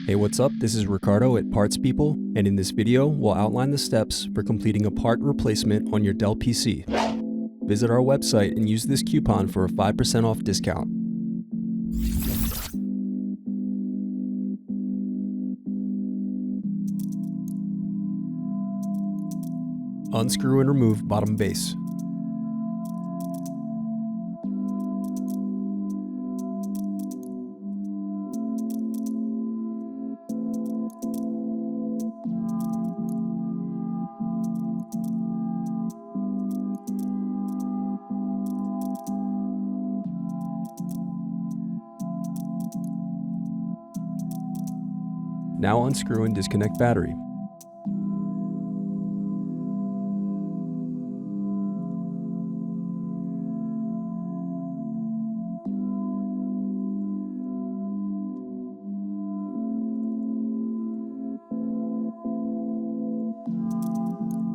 Hey, what's up? This is Ricardo at Parts People, and in this video, we'll outline the steps for completing a part replacement on your Dell PC. Visit our website and use this coupon for a 5% off discount. Unscrew and remove bottom base. Now unscrew and disconnect battery.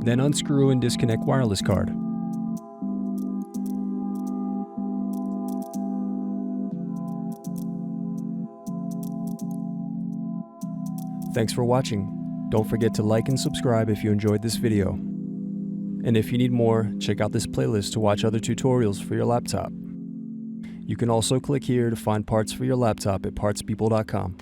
Then unscrew and disconnect wireless card. Thanks for watching. Don't forget to like and subscribe if you enjoyed this video. And if you need more, check out this playlist to watch other tutorials for your laptop. You can also click here to find parts for your laptop at partspeople.com.